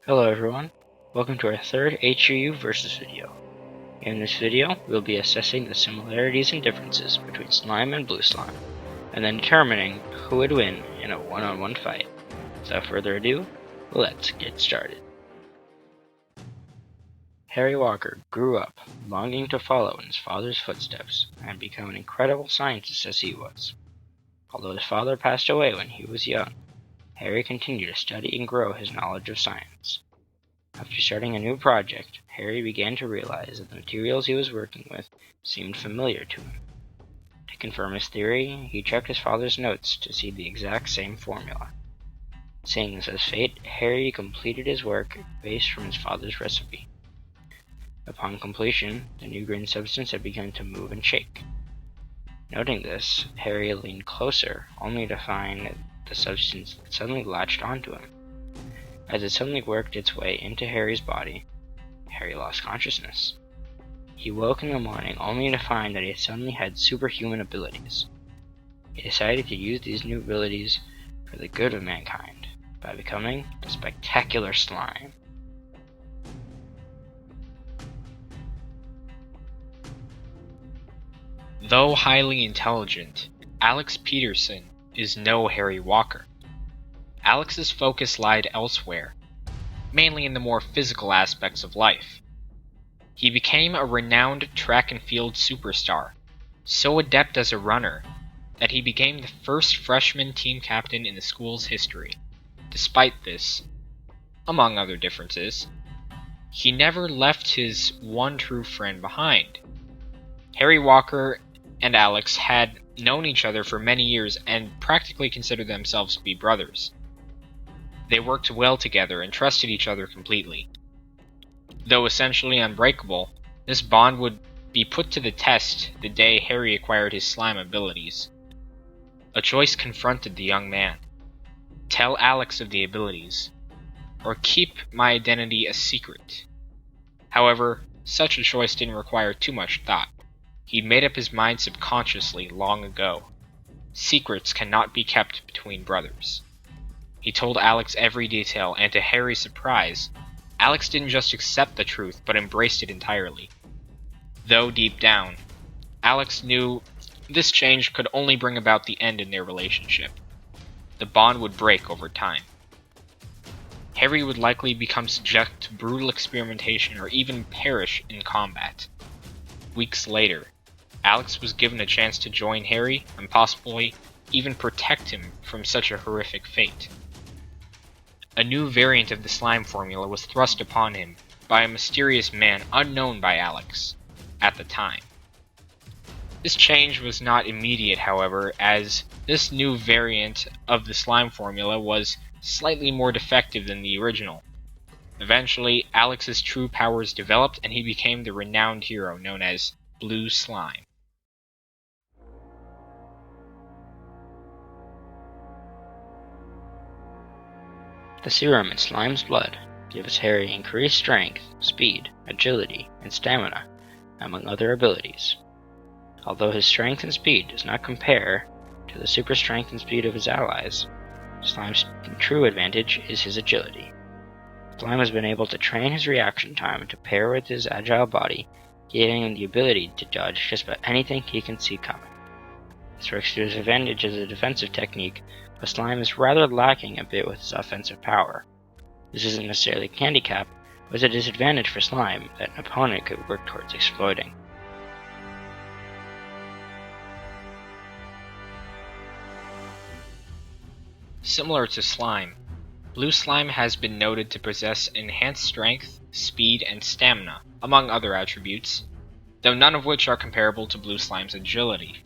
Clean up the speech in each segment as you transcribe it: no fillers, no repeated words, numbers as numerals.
Hello everyone, welcome to our third H.U.U versus video. In this video, we'll be assessing the similarities and differences between slime and blue slime, and then determining who would win in a one-on-one fight. Without further ado, let's get started. Harry Walker grew up longing to follow in his father's footsteps and become an incredible scientist as he was. Although his father passed away when he was young, Harry continued to study and grow his knowledge of science. After starting a new project, Harry began to realize that the materials he was working with seemed familiar to him. To confirm his theory, he checked his father's notes to see the exact same formula. Seeing this as fate, Harry completed his work based from his father's recipe. Upon completion, the new green substance had begun to move and shake. Noting this, Harry leaned closer, only to find the substance suddenly latched onto him. As it suddenly worked its way into Harry's body, Harry lost consciousness. He woke in the morning only to find that he suddenly had superhuman abilities. He decided to use these new abilities for the good of mankind by becoming the spectacular slime. Though highly intelligent, Alex Peterson is no Harry Walker. Alex's focus lied elsewhere, mainly in the more physical aspects of life. He became a renowned track and field superstar, so adept as a runner that he became the first freshman team captain in the school's history. Despite this, among other differences, he never left his one true friend behind. Harry Walker and Alex had known each other for many years and practically considered themselves to be brothers. They worked well together and trusted each other completely. Though essentially unbreakable, this bond would be put to the test the day Harry acquired his slime abilities. A choice confronted the young man: tell Alex of the abilities, or keep my identity a secret. However, such a choice didn't require too much thought. He'd made up his mind subconsciously long ago. Secrets cannot be kept between brothers. He told Alex every detail, and to Harry's surprise, Alex didn't just accept the truth, but embraced it entirely. Though deep down, Alex knew this change could only bring about the end in their relationship. The bond would break over time. Harry would likely become subject to brutal experimentation or even perish in combat. Weeks later, Alex was given a chance to join Harry and possibly even protect him from such a horrific fate. A new variant of the slime formula was thrust upon him by a mysterious man unknown by Alex at the time. This change was not immediate, however, as this new variant of the slime formula was slightly more defective than the original. Eventually, Alex's true powers developed and he became the renowned hero known as Blue Slime. The serum in Slime's blood gives Harry increased strength, speed, agility, and stamina, among other abilities. Although his strength and speed does not compare to the super strength and speed of his allies, Slime's true advantage is his agility. Slime has been able to train his reaction time to pair with his agile body, giving him the ability to dodge just about anything he can see coming. This works to his advantage as a defensive technique, but Slime is rather lacking a bit with his offensive power. This isn't necessarily a handicap, but it's a disadvantage for Slime that an opponent could work towards exploiting. Similar to Slime, Blue Slime has been noted to possess enhanced strength, speed, and stamina, among other attributes, though none of which are comparable to Blue Slime's agility.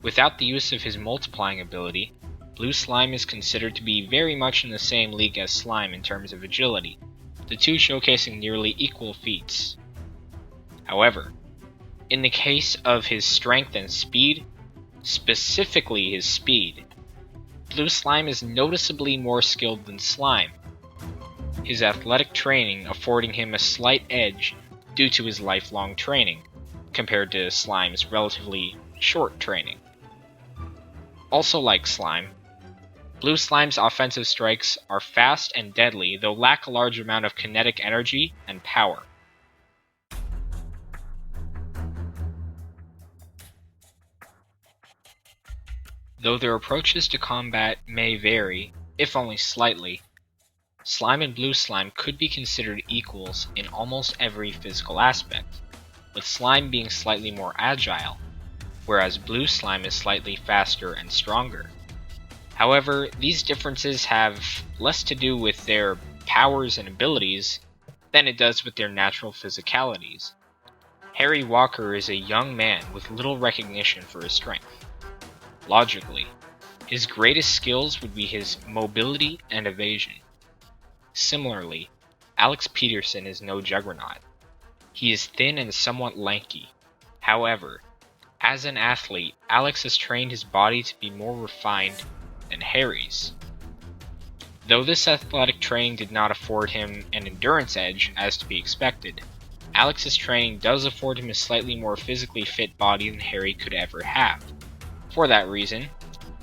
Without the use of his multiplying ability, Blue Slime is considered to be very much in the same league as Slime in terms of agility, the two showcasing nearly equal feats. However, in the case of his strength and speed, specifically his speed, Blue Slime is noticeably more skilled than Slime, his athletic training affording him a slight edge due to his lifelong training, compared to Slime's relatively short training. Also like Slime, Blue Slime's offensive strikes are fast and deadly, though lack a large amount of kinetic energy and power. Though their approaches to combat may vary, if only slightly, Slime and Blue Slime could be considered equals in almost every physical aspect, with Slime being slightly more agile, whereas Blue Slime is slightly faster and stronger. However, these differences have less to do with their powers and abilities than it does with their natural physicalities. Harry Walker is a young man with little recognition for his strength. Logically, his greatest skills would be his mobility and evasion. Similarly, Alex Peterson is no juggernaut. He is thin and somewhat lanky. However, as an athlete, Alex has trained his body to be more refined than Harry's. Though this athletic training did not afford him an endurance edge, as to be expected, Alex's training does afford him a slightly more physically fit body than Harry could ever have. For that reason,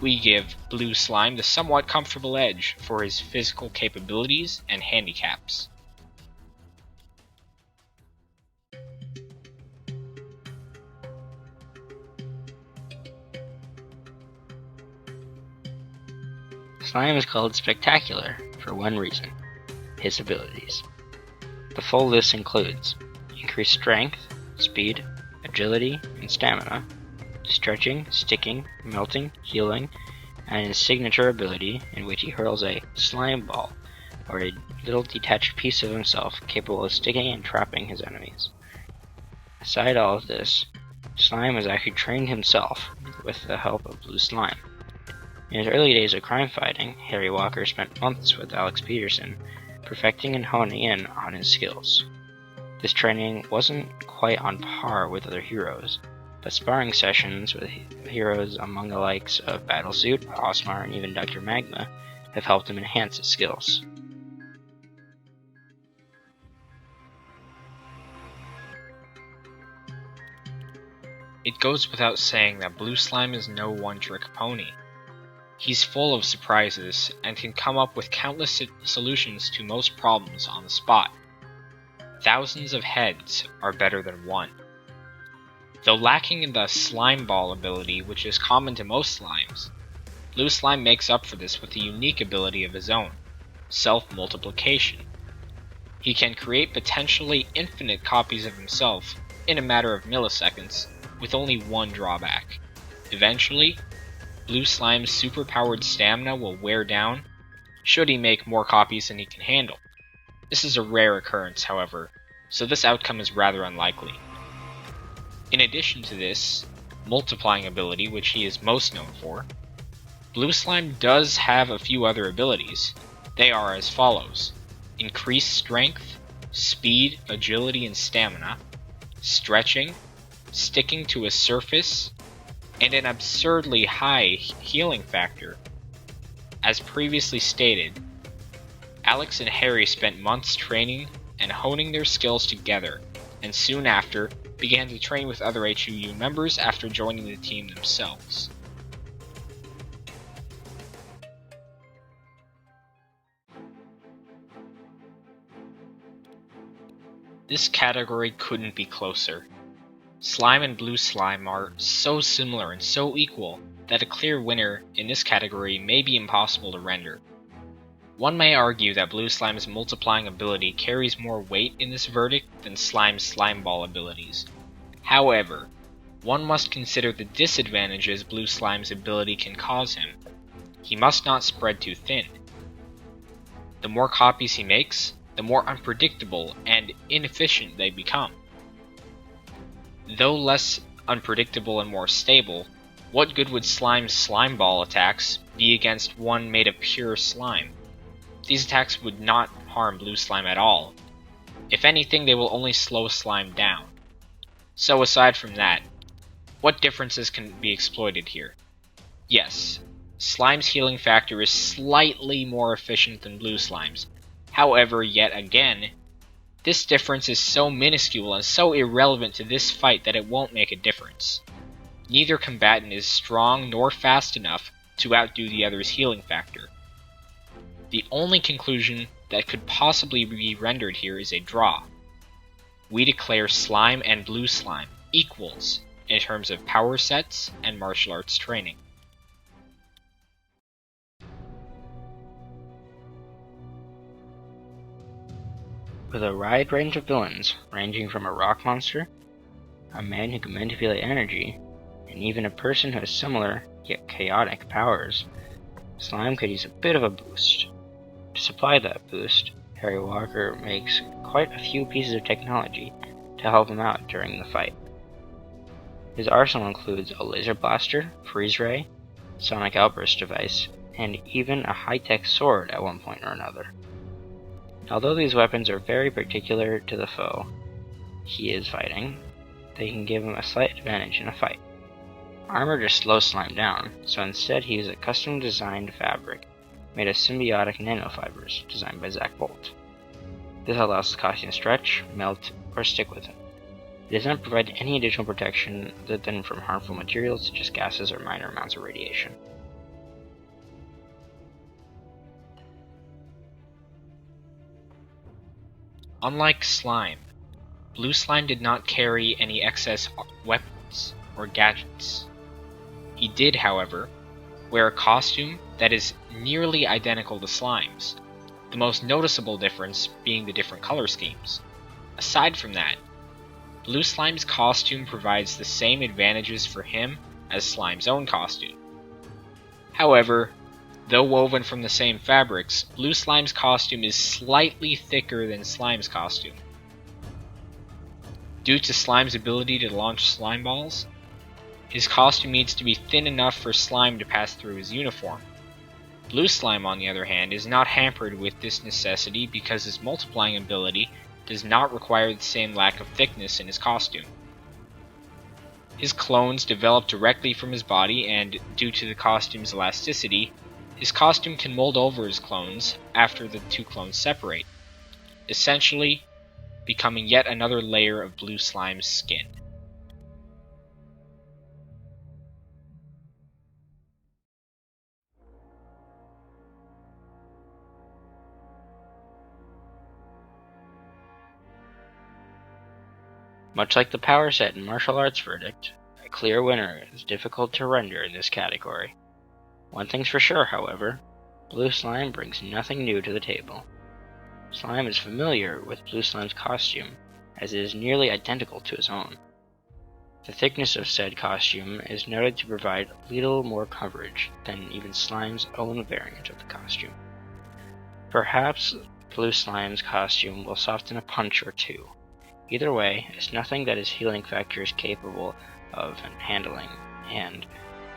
we give Blue Slime the somewhat comfortable edge for his physical capabilities and handicaps. Slime is called spectacular for one reason: his abilities. The full list includes increased strength, speed, agility, and stamina, stretching, sticking, melting, healing, and his signature ability in which he hurls a slime ball, or a little detached piece of himself capable of sticking and trapping his enemies. Aside all of this, Slime has actually trained himself with the help of Blue Slime. In his early days of crime fighting, Harry Walker spent months with Alex Peterson, perfecting and honing in on his skills. This training wasn't quite on par with other heroes, but sparring sessions with heroes among the likes of Battlesuit, Osmar, and even Dr. Magma have helped him enhance his skills. It goes without saying that Blue Slime is no one-trick pony. He's full of surprises and can come up with countless solutions to most problems on the spot. Thousands of heads are better than one. Though lacking in the slime ball ability, which is common to most slimes, Blue Slime makes up for this with a unique ability of his own: self-multiplication. He can create potentially infinite copies of himself in a matter of milliseconds, with only one drawback. Eventually, Blue Slime's superpowered stamina will wear down should he make more copies than he can handle. This is a rare occurrence, however, so this outcome is rather unlikely. In addition to this multiplying ability, which he is most known for, Blue Slime does have a few other abilities. They are as follows: increased strength, speed, agility, and stamina, stretching, sticking to a surface, and an absurdly high healing factor. As previously stated, Alex and Harry spent months training and honing their skills together, and soon after began to train with other H.U.U members after joining the team themselves. This category couldn't be closer. Slime and Blue Slime are so similar and so equal that a clear winner in this category may be impossible to render. One may argue that Blue Slime's multiplying ability carries more weight in this verdict than Slime's slime ball abilities. However, one must consider the disadvantages Blue Slime's ability can cause him. He must not spread too thin. The more copies he makes, the more unpredictable and inefficient they become. Though less unpredictable and more stable, what good would Slime's slime ball attacks be against one made of pure slime? These attacks would not harm Blue Slime at all. If anything, they will only slow Slime down. So aside from that, what differences can be exploited here? Yes, Slime's healing factor is slightly more efficient than Blue Slime's. However, yet again, this difference is so minuscule and so irrelevant to this fight that it won't make a difference. Neither combatant is strong nor fast enough to outdo the other's healing factor. The only conclusion that could possibly be rendered here is a draw. We declare Slime and Blue Slime equals in terms of power sets and martial arts training. With a wide range of villains, ranging from a rock monster, a man who can manipulate energy, and even a person who has similar, yet chaotic powers, Slime could use a bit of a boost. To supply that boost, Harry Walker makes quite a few pieces of technology to help him out during the fight. His arsenal includes a laser blaster, freeze ray, sonic outburst device, and even a high-tech sword at one point or another. Although these weapons are very particular to the foe he is fighting, they can give him a slight advantage in a fight. Armor just slows Slime down, so instead he uses a custom-designed fabric made of symbiotic nanofibers designed by Zach Bolt. This allows the costume to stretch, melt, or stick with him. It does not provide any additional protection other than from harmful materials such as gases or minor amounts of radiation. Unlike Slime, Blue Slime did not carry any excess weapons or gadgets. He did, however, wear a costume that is nearly identical to Slime's, the most noticeable difference being the different color schemes. Aside from that, Blue Slime's costume provides the same advantages for him as Slime's own costume. However, though woven from the same fabrics, Blue Slime's costume is slightly thicker than Slime's costume. Due to Slime's ability to launch slime balls, his costume needs to be thin enough for slime to pass through his uniform. Blue Slime, on the other hand, is not hampered with this necessity because his multiplying ability does not require the same lack of thickness in his costume. His clones develop directly from his body, and due to the costume's elasticity, his costume can mold over his clones after the two clones separate, essentially becoming yet another layer of Blue Slime's skin. Much like the power set and martial arts verdict, a clear winner is difficult to render in this category. One thing's for sure, however, Blue Slime brings nothing new to the table. Slime is familiar with Blue Slime's costume, as it is nearly identical to his own. The thickness of said costume is noted to provide little more coverage than even Slime's own variant of the costume. Perhaps Blue Slime's costume will soften a punch or two. Either way, it's nothing that his healing factor is capable of handling, and,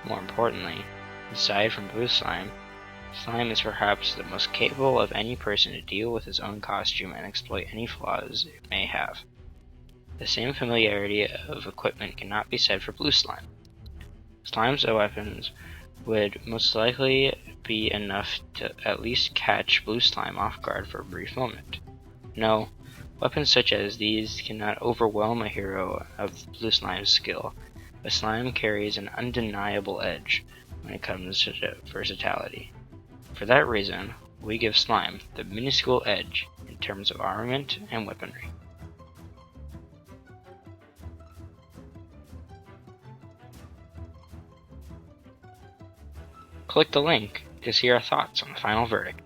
more importantly, aside from Blue Slime, Slime is perhaps the most capable of any person to deal with his own costume and exploit any flaws it may have. The same familiarity of equipment cannot be said for Blue Slime. Slime's weapons would most likely be enough to at least catch Blue Slime off guard for a brief moment. No, weapons such as these cannot overwhelm a hero of Blue Slime's skill, but Slime carries an undeniable edge when it comes to versatility. For that reason, we give Slime the minuscule edge in terms of armament and weaponry. Click the link to see our thoughts on the final verdict.